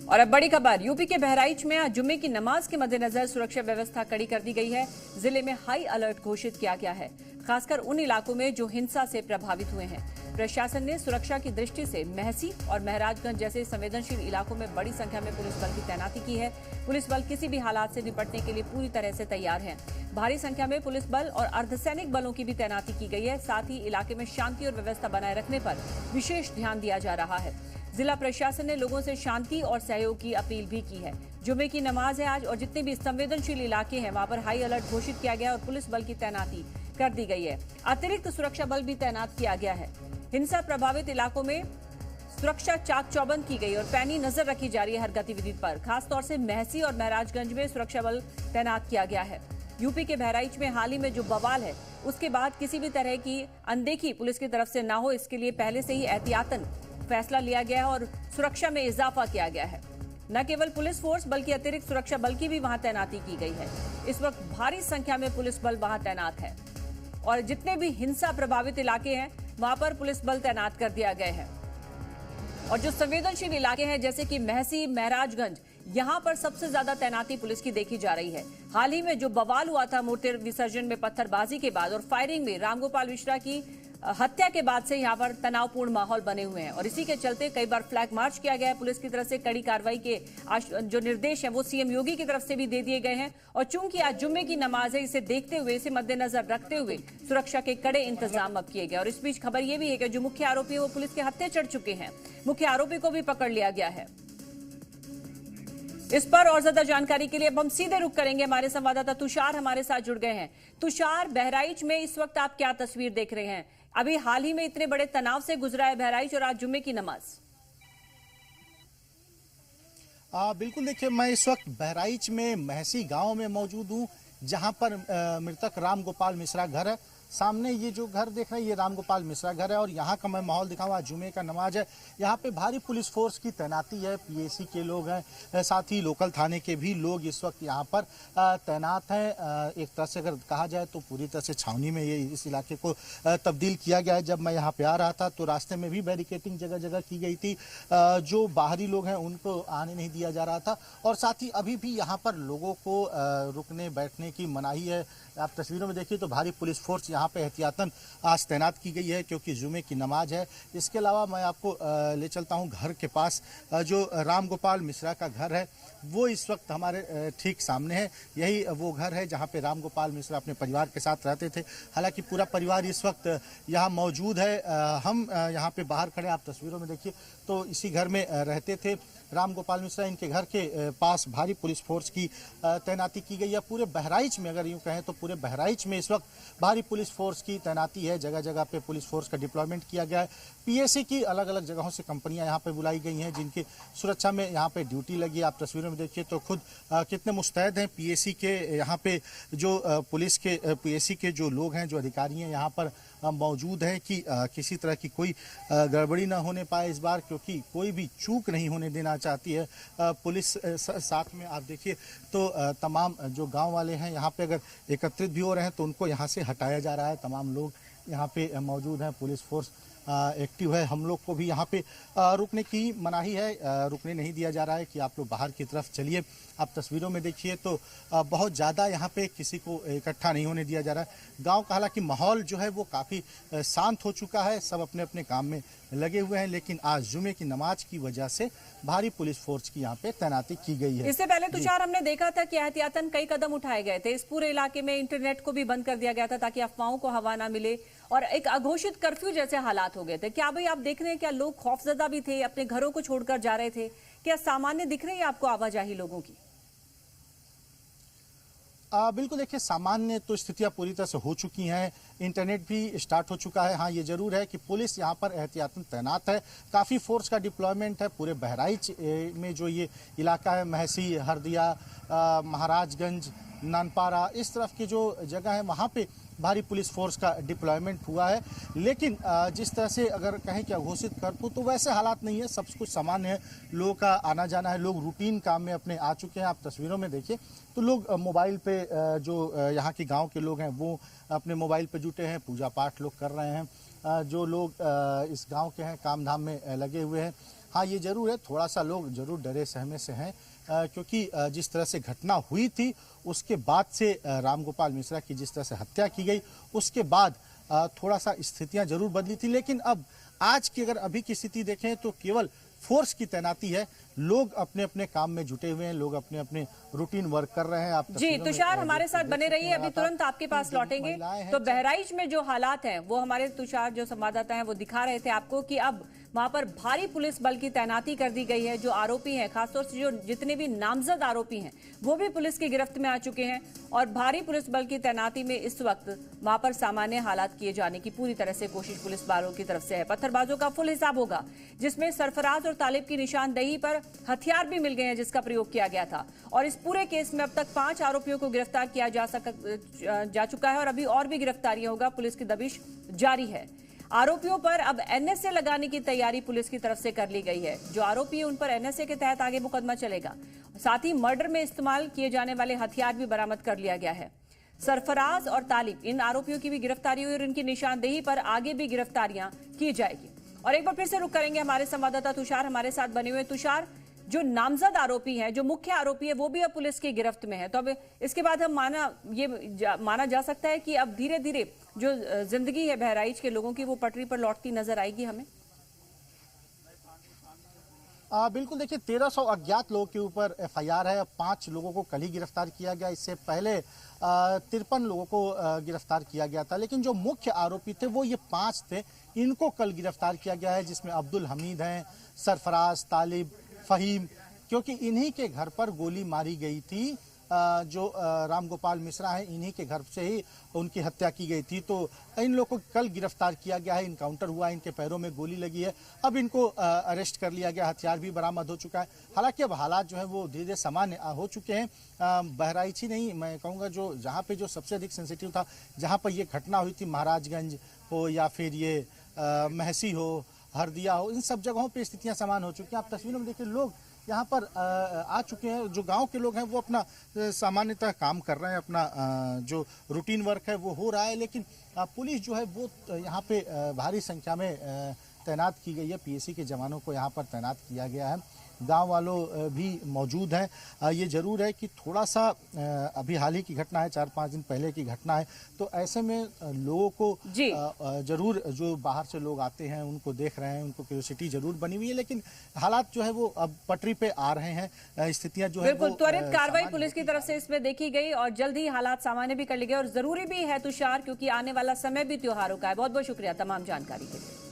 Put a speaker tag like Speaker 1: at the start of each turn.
Speaker 1: और अब बड़ी खबर, यूपी के बहराइच में आज जुम्मे की नमाज के मद्देनजर सुरक्षा व्यवस्था कड़ी कर दी गई है। जिले में हाई अलर्ट घोषित किया गया है, खासकर उन इलाकों में जो हिंसा से प्रभावित हुए हैं। प्रशासन ने सुरक्षा की दृष्टि से महसी और महराजगंज जैसे संवेदनशील इलाकों में बड़ी संख्या में पुलिस बल की तैनाती की है। पुलिस बल किसी भी हालात से निपटने के लिए पूरी तरह से तैयार है। भारी संख्या में पुलिस बल और अर्धसैनिक बलों की भी तैनाती की गई है। साथ ही इलाके में शांति और व्यवस्था बनाए रखने पर विशेष ध्यान दिया जा रहा है। जिला प्रशासन ने लोगों से शांति और सहयोग की अपील भी की है। जुम्मे की नमाज है आज और जितने भी संवेदनशील इलाके हैं वहां पर हाई अलर्ट घोषित किया गया और पुलिस बल की तैनाती कर दी गई है। अतिरिक्त सुरक्षा बल भी तैनात किया गया है। हिंसा प्रभावित इलाकों में सुरक्षा चाक चौबंद की गई और पैनी नजर रखी जा रही है हर गतिविधि पर। खासतौर से महसी और महराजगंज में सुरक्षा बल तैनात किया गया है। यूपी के बहराइच में हाल ही में जो बवाल है उसके बाद किसी भी तरह की अनदेखी पुलिस की तरफ से ना हो, इसके लिए पहले से ही एहतियातन फैसला लिया गया है और सुरक्षा में इजाफा किया गया है। न केवल पुलिस फोर्स बल्कि अतिरिक्त सुरक्षा बल की भी वहां तैनाती की गई है। इस वक्त भारी संख्या में पुलिस बल वहां तैनात है और जितने भी हिंसा प्रभावित इलाके हैं वहां पर पुलिस बल तैनात कर दिया गया है। और जो संवेदनशील इलाके हैं जैसे कि महसी, महराजगंज, यहां पर सबसे ज्यादा तैनाती पुलिस की देखी जा रही है। हाल ही में जो बवाल हुआ था मूर्ति विसर्जन में पत्थरबाजी के बाद और फायरिंग में रामगोपाल मिश्रा की हत्या के बाद से यहां पर तनावपूर्ण माहौल बने हुए हैं और इसी के चलते कई बार फ्लैग मार्च किया गया है। पुलिस की तरफ से कड़ी कार्रवाई के जो निर्देश हैं वो सीएम योगी की तरफ से भी दे दिए गए हैं और चूंकि आज जुम्मे की नमाज है, इसे देखते हुए, इसे मद्देनजर रखते हुए सुरक्षा के कड़े इंतजाम अब किए गए। और इस बीच खबर यह भी है कि जो मुख्य आरोपी है वो पुलिस के हत्थे चढ़ चुके हैं। मुख्य आरोपी को भी पकड़ लिया गया है। इस पर और ज्यादा जानकारी के लिए अब हम सीधे रुख करेंगे, हमारे संवाददाता तुषार हमारे साथ जुड़ गए हैं। तुषार, बहराइच में इस वक्त आप क्या तस्वीर देख रहे हैं? अभी हाल ही में इतने बड़े तनाव से गुजरा है बहराइच और आज जुम्मे की नमाज।
Speaker 2: बिल्कुल, देखिए मैं इस वक्त बहराइच में महसी गांव में मौजूद हूं, जहां पर मृतक रामगोपाल मिश्रा घर है। सामने ये जो घर देख रहे हैं ये रामगोपाल मिश्रा घर है और यहाँ का मैं माहौल दिखाऊं, आज जुमे का नमाज है। यहाँ पे भारी पुलिस फोर्स की तैनाती है, पीएसी के लोग हैं, साथ ही लोकल थाने के भी लोग इस वक्त यहाँ पर तैनात हैं। एक तरह से अगर कहा जाए तो पूरी तरह से छावनी में ये इस इलाके को तब्दील किया गया है। जब मैं यहाँ पे आ रहा था तो रास्ते में भी बैरिकेटिंग जगह जगह की गई थी, जो बाहरी लोग हैं उनको आने नहीं दिया जा रहा था और साथ ही अभी भी यहाँ पर लोगों को रुकने बैठने की मनाही है। आप तस्वीरों में देखिए तो भारी पुलिस फोर्स यहाँ पे एहतियातन आज तैनात की गई है क्योंकि जुमे की नमाज है। इसके अलावा मैं आपको ले चलता हूँ घर के पास, जो रामगोपाल मिश्रा का घर है वो इस वक्त हमारे ठीक सामने है। यही वो घर है जहाँ पे रामगोपाल मिश्रा अपने परिवार के साथ रहते थे। हालांकि पूरा परिवार इस वक्त यहाँ मौजूद है। हम यहाँ पे बाहर खड़े, आप तस्वीरों में देखिए तो इसी घर में रहते थे रामगोपाल मिश्रा। इनके घर के पास भारी पुलिस फोर्स की तैनाती की गई है। पूरे बहराइच में अगर यूँ कहें तो पूरे बहराइच में इस वक्त भारी पुलिस फोर्स की तैनाती है। जगह जगह पे पुलिस फोर्स का डिप्लॉयमेंट किया गया है। पीएसी की अलग अलग जगहों से कंपनियां यहाँ पे बुलाई गई हैं जिनकी सुरक्षा में यहाँ पे ड्यूटी लगी है। आप तस्वीरों में देखिए तो खुद कितने मुस्तैद हैं पीएसी के यहाँ पे जो पुलिस के पीएसी के जो लोग हैं, जो अधिकारी हैं यहाँ पर मौजूद हैं कि किसी तरह की कोई गड़बड़ी ना होने पाए इस बार, क्योंकि कोई भी चूक नहीं होने देना चाहती है पुलिस। साथ में आप देखिए तो तमाम जो गांव वाले हैं यहाँ पे अगर एकत्रित भी हो रहे हैं तो उनको यहाँ से हटाया जा रहा है। तमाम लोग यहाँ पे मौजूद हैं, पुलिस फोर्स एक्टिव है। हम लोग को भी यहाँ पे रुकने की मनाही है, रुकने नहीं दिया जा रहा है कि आप लोग बाहर की तरफ चलिए। आप तस्वीरों में देखिए तो बहुत ज़्यादा यहाँ पे किसी को इकट्ठा नहीं होने दिया जा रहा है। गांव का हालांकि माहौल जो है वो काफ़ी शांत हो चुका है, सब अपने अपने काम में लगे हुए हैं, लेकिन आज जुमे की नमाज की वजह से भारी पुलिस फोर्स की यहाँ पे तैनाती की गई है।
Speaker 1: इससे पहले तुषार, हमने देखा था कि एहतियातन कई कदम उठाए गए थे। इस पूरे इलाके में इंटरनेट को भी बंद कर दिया गया था ताकि अफवाहों को हवा ना मिले और एक अघोषित कर्फ्यू जैसे हालात हो गए थे। क्या भाई आप देख रहे हैं, क्या लोग खौफजदा भी थे, अपने घरों को छोड़कर जा रहे थे? क्या सामान्य दिख रही है आपको आवाजाही लोगों की?
Speaker 2: बिल्कुल, देखिए सामान्य तो स्थितियां पूरी तरह से हो चुकी हैं, इंटरनेट भी स्टार्ट हो चुका है। हाँ, ये जरूर है कि पुलिस यहाँ पर एहतियातन तैनात है, काफ़ी फोर्स का डिप्लॉयमेंट है। पूरे बहराइच में जो ये इलाका है, महसी, हरदिया, महाराजगंज, नानपारा, इस तरफ की जो जगह है वहाँ पे भारी पुलिस फोर्स का डिप्लॉयमेंट हुआ है। लेकिन जिस तरह से अगर कहें कि अघोषित कर्फ्यू, तो वैसे हालात नहीं है, सब कुछ सामान्य है। लोगों का आना जाना है, लोग रूटीन काम में अपने आ चुके हैं। आप तस्वीरों में देखिए तो लोग मोबाइल पे, जो यहाँ के गांव के लोग हैं वो अपने मोबाइल पे जुटे हैं, पूजा पाठ लोग कर रहे हैं। जो लोग इस गांव के हैं काम धाम में लगे हुए हैं। हाँ, ये जरूर है, थोड़ा सा लोग जरूर डरे सहमे से हैं, क्योंकि जिस तरह से घटना हुई थी उसके बाद से रामगोपाल मिश्रा की जिस तरह से हत्या की गई उसके बाद थोड़ा सा स्थितियां जरूर बदली थी। लेकिन अब आज की अगर अभी की स्थिति देखें तो केवल फोर्स की तैनाती है, लोग अपने अपने काम में जुटे हुए हैं, लोग अपने अपने रूटीन वर्क कर रहे हैं। आप
Speaker 1: जी तुषार हमारे साथ बने रहिए, अभी तुरंत आपके पास लौटेंगे। तो बहराइच में जो हालात हैं वो हमारे तुषार जो संवाददाता हैं वो दिखा रहे थे आपको कि अब वहां पर भारी पुलिस बल की तैनाती कर दी गई है। जो आरोपी हैं, खासतौर से जो जितने भी नामजद आरोपी हैं वो भी पुलिस की गिरफ्त में आ चुके हैं और भारी पुलिस बल की तैनाती में इस वक्त वहां पर सामान्य हालात किए जाने की पूरी तरह से कोशिश पुलिस वालों की तरफ से है। पत्थरबाजों का फुल हिसाब होगा, जिसमें सरफराज और तालिब की निशानदेही पर हथियार भी मिल गए हैं जिसका प्रयोग किया गया था। और इस पूरे केस में अब तक 5 आरोपियों को गिरफ्तार किया जा चुका है और अभी और भी गिरफ्तारियां होगा। पुलिस की दबिश जारी है। आरोपियों पर अब एनएसए लगाने की तैयारी पुलिस की तरफ से कर ली गई है। जो आरोपी है उन पर एनएसए के तहत आगे मुकदमा चलेगा। साथ ही मर्डर में इस्तेमाल किए जाने वाले हथियार भी बरामद कर लिया गया है। सरफराज और तालिब, इन आरोपियों की भी गिरफ्तारी हुई और इनकी निशानदेही पर आगे भी गिरफ्तारियां की जाएगी। और एक बार फिर से रुक करेंगे, हमारे संवाददाता तुषार हमारे साथ बने हुए। तुषार, जो नामजद आरोपी है, जो मुख्य आरोपी है, वो भी अब पुलिस की गिरफ्त में है। तो अब इसके बाद हम माना जा सकता है कि अब धीरे धीरे जो जिंदगी है बहराइच के लोगों की वो पटरी पर लौटती नजर आएगी हमें।
Speaker 2: बिल्कुल, देखिए 1300 अज्ञात लोगों के ऊपर एफआईआर है। 5 लोगों को कल ही गिरफ्तार किया गया। इससे पहले 53 लोगों को गिरफ्तार किया गया था। लेकिन जो मुख्य आरोपी थे वो ये 5 थे, इनको कल गिरफ्तार किया गया है, जिसमें अब्दुल हमीद हैं, सरफराज, तालिब, फहीम, क्योंकि इन्हीं के घर पर गोली मारी गई थी। जो रामगोपाल मिश्रा हैं, इन्हीं के घर से ही उनकी हत्या की गई थी। तो इन लोगों को कल गिरफ्तार किया गया है। इनकाउंटर हुआ, इनके पैरों में गोली लगी है। अब इनको अरेस्ट कर लिया गया, हथियार भी बरामद हो चुका है। हालांकि अब हालात जो है वो धीरे धीरे सामान्य हो चुके हैं। बहराइच ही नहीं, मैं कहूँगा जो जहाँ पे जो सबसे अधिक सेंसिटिव था, जहाँ पर ये घटना हुई थी, महाराजगंज हो या फिर ये महसी हो, हरदिया हो, इन सब जगहों पे स्थितियां समान हो चुकी हैं। आप तस्वीरों में देखिए, लोग यहाँ पर आ चुके हैं। जो गांव के लोग हैं वो अपना सामान्यतः काम कर रहे हैं, अपना जो रूटीन वर्क है वो हो रहा है। लेकिन पुलिस जो है वो यहाँ पे भारी संख्या में तैनात की गई है। पीएसी के जवानों को यहाँ पर तैनात किया गया है। गांव वालों भी मौजूद हैं। ये जरूर है कि थोड़ा सा अभी हाल ही की घटना है, 4-5 दिन पहले की घटना है, तो ऐसे में लोगों को जरूर, जो बाहर से लोग आते हैं उनको देख रहे हैं, उनको क्यूरियोसिटी जरूर बनी हुई है। लेकिन हालात जो है वो अब पटरी पे आ रहे हैं। स्थितियां जो है
Speaker 1: बिल्कुल त्वरित कार्रवाई पुलिस की तरफ से इसमें देखी गई और जल्द ही हालात सामान्य भी कर लिए गए और जरूरी भी है तुषार, क्योंकि आने वाला समय भी त्योहारों का है। बहुत बहुत शुक्रिया तमाम जानकारी के लिए।